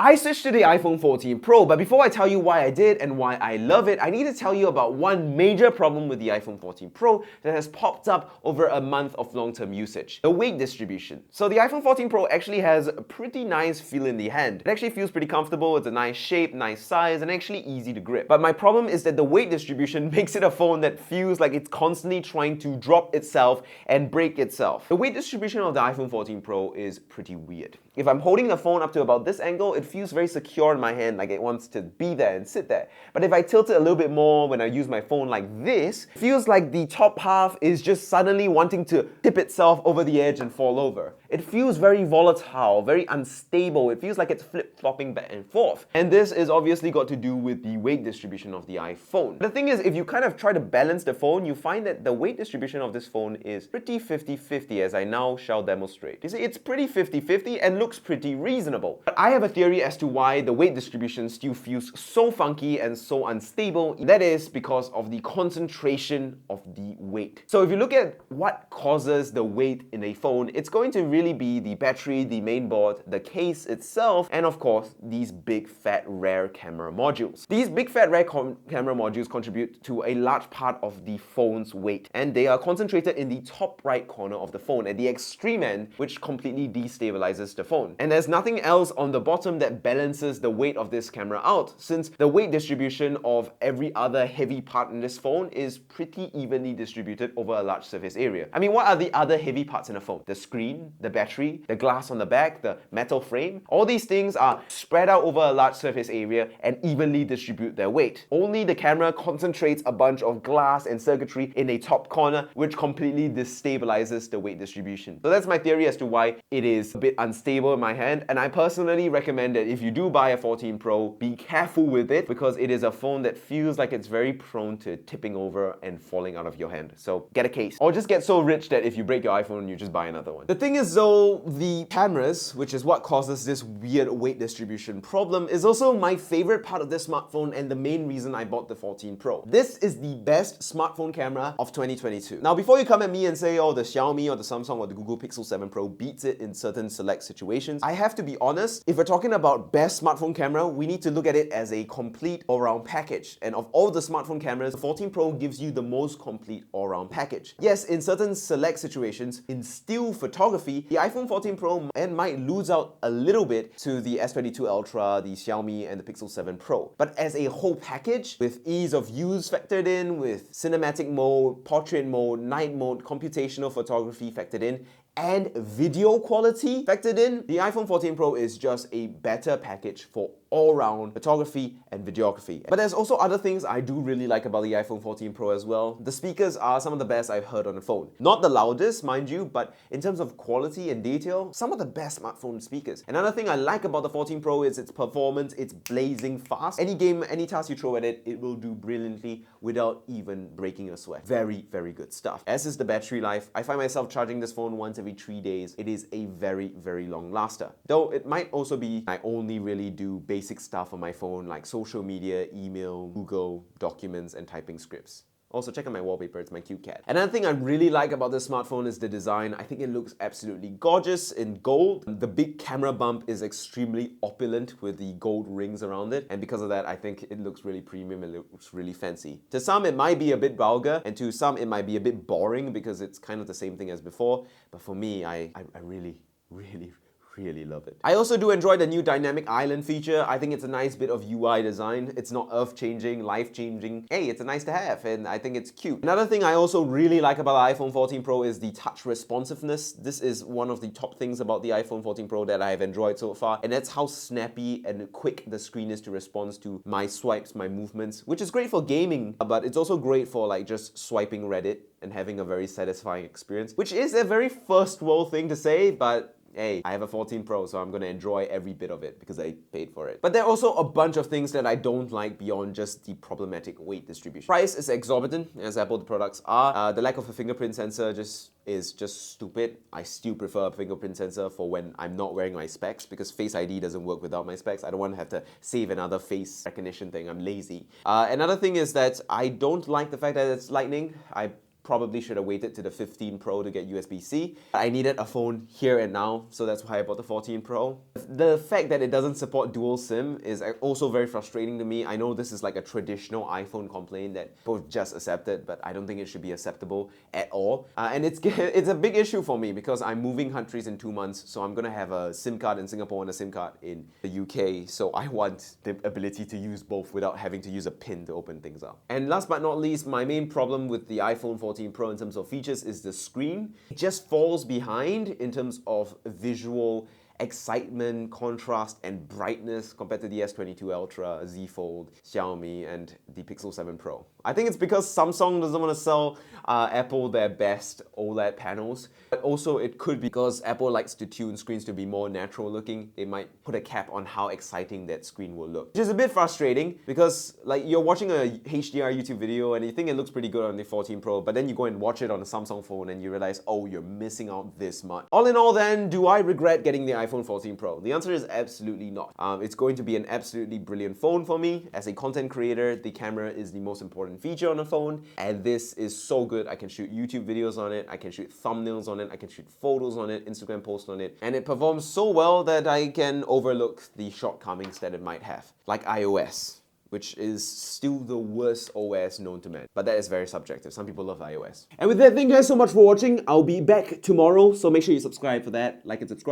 I switched to the iPhone 14 Pro, but before I tell you why I did and why I love it, I need to tell you about one major problem with the iPhone 14 Pro that has popped up over a month of long-term usage: the weight distribution. So the iPhone 14 Pro actually has a pretty nice feel in the hand. It actually feels pretty comfortable, it's a nice shape, nice size, and actually easy to grip. But my problem is that the weight distribution makes it a phone that feels like it's constantly trying to drop itself and break itself. The weight distribution of the iPhone 14 Pro is pretty weird. If I'm holding the phone up to about this angle, it feels very secure in my hand, like it wants to be there and sit there. But if I tilt it a little bit more when I use my phone like this, it feels like the top half is just suddenly wanting to tip itself over the edge and fall over. It feels very volatile, very unstable. It feels like it's flip-flopping back and forth. And this is obviously got to do with the weight distribution of the iPhone. The thing is, if you kind of try to balance the phone, you find that the weight distribution of this phone is pretty 50-50, as I now shall demonstrate. You see, it's pretty 50-50 and looks pretty reasonable. But I have a theory as to why the weight distribution still feels so funky and so unstable. That is because of the concentration of the weight. So if you look at what causes the weight in a phone, it's going to really be the battery, the main board, the case itself, and of course, these big fat rare camera modules. These big fat rare camera modules contribute to a large part of the phone's weight, and they are concentrated in the top right corner of the phone at the extreme end, which completely destabilizes the phone. And there's nothing else on the bottom that balances the weight of this camera out, since the weight distribution of every other heavy part in this phone is pretty evenly distributed over a large surface area. I mean, what are the other heavy parts in a phone? The screen, the battery, the glass on the back, the metal frame. All these things are spread out over a large surface area and evenly distribute their weight. Only the camera concentrates a bunch of glass and circuitry in a top corner, which completely destabilizes the weight distribution. So that's my theory as to why it is a bit unstable in my hand, and I personally recommend that if you do buy a 14 Pro, be careful with it, because it is a phone that feels like it's very prone to tipping over and falling out of your hand. So get a case, or just get so rich that if you break your iPhone, you just buy another one. The thing is though, the cameras, which is what causes this weird weight distribution problem, is also my favorite part of this smartphone and the main reason I bought the 14 Pro. This is the best smartphone camera of 2022. Now, before you come at me and say, oh, the Xiaomi or the Samsung or the Google Pixel 7 Pro beats it in certain select situations, I have to be honest, if we're talking about best smartphone camera, we need to look at it as a complete all-round package. And of all the smartphone cameras, the 14 Pro gives you the most complete all-round package. Yes, in certain select situations, in still photography, the iPhone 14 Pro might lose out a little bit to the S22 Ultra, the Xiaomi, and the Pixel 7 Pro. But as a whole package, with ease of use factored in, with cinematic mode, portrait mode, night mode, computational photography factored in, and video quality factored in, the iPhone 14 Pro is just a better package for all-round photography and videography. But there's also other things I do really like about the iPhone 14 Pro as well. The speakers are some of the best I've heard on the phone. Not the loudest, mind you, but in terms of quality and detail, some of the best smartphone speakers. Another thing I like about the 14 Pro is its performance. It's blazing fast. Any game, any task you throw at it, it will do brilliantly without even breaking a sweat. Very, very good stuff. As is the battery life. I find myself charging this phone once every 3 days. It is a very, very long laster. Though it might also be I only really do basic stuff on my phone like social media, email, Google, documents, and typing scripts. Also, check out my wallpaper, it's my cute cat. Another thing I really like about this smartphone is the design. I think it looks absolutely gorgeous in gold. The big camera bump is extremely opulent with the gold rings around it. And because of that, I think it looks really premium, it looks really fancy. To some, it might be a bit vulgar, and to some, it might be a bit boring because it's kind of the same thing as before. But for me, I really love it. I also do enjoy the new dynamic island feature. I think it's a nice bit of UI design. It's not earth-changing, life-changing. Hey, it's a nice to have, and I think it's cute. Another thing I also really like about the iPhone 14 Pro is the touch responsiveness. This is one of the top things about the iPhone 14 Pro that I have enjoyed so far, and that's how snappy and quick the screen is to respond to my swipes, my movements, which is great for gaming, but it's also great for like just swiping Reddit and having a very satisfying experience, which is a very first world thing to say, but hey, I have a 14 Pro, so I'm gonna enjoy every bit of it because I paid for it. But there are also a bunch of things that I don't like beyond just the problematic weight distribution. Price is exorbitant, as Apple products are. The lack of a fingerprint sensor is just stupid. I still prefer a fingerprint sensor for when I'm not wearing my specs, because Face ID doesn't work without my specs. I don't want to have to save another face recognition thing. I'm lazy. Another thing is that I don't like the fact that it's lightning. I Probably should have waited to the 15 Pro to get USB-C. I needed a phone here and now, so that's why I bought the 14 Pro. The fact that it doesn't support dual SIM is also very frustrating to me. I know this is like a traditional iPhone complaint that people just accepted, but I don't think it should be acceptable at all. And it's a big issue for me because I'm moving countries in 2 months, so I'm gonna have a SIM card in Singapore and a SIM card in the UK, so I want the ability to use both without having to use a pin to open things up. And last but not least, my main problem with the iPhone 14 Pro in terms of features is the screen. It just falls behind in terms of visual excitement, contrast, and brightness compared to the S22 Ultra, Z Fold, Xiaomi, and the Pixel 7 Pro. I think it's because Samsung doesn't want to sell Apple their best OLED panels, but also it could be because Apple likes to tune screens to be more natural looking. They might put a cap on how exciting that screen will look, which is a bit frustrating because like you're watching a HDR YouTube video and you think it looks pretty good on the 14 Pro, but then you go and watch it on a Samsung phone and you realize, oh, you're missing out this much. All in all then, do I regret getting the iPhone 14 Pro? The answer is absolutely not. It's going to be an absolutely brilliant phone for me. As a content creator, the camera is the most important feature on a phone, and this is so good. I can shoot YouTube videos on it, I can shoot thumbnails on it, I can shoot photos on it, Instagram posts on it, and it performs so well that I can overlook the shortcomings that it might have, like iOS, which is still the worst OS known to man. But that is very subjective. Some people love iOS. And with that, thank you guys so much for watching. I'll be back tomorrow, so make sure you subscribe for that, like and subscribe.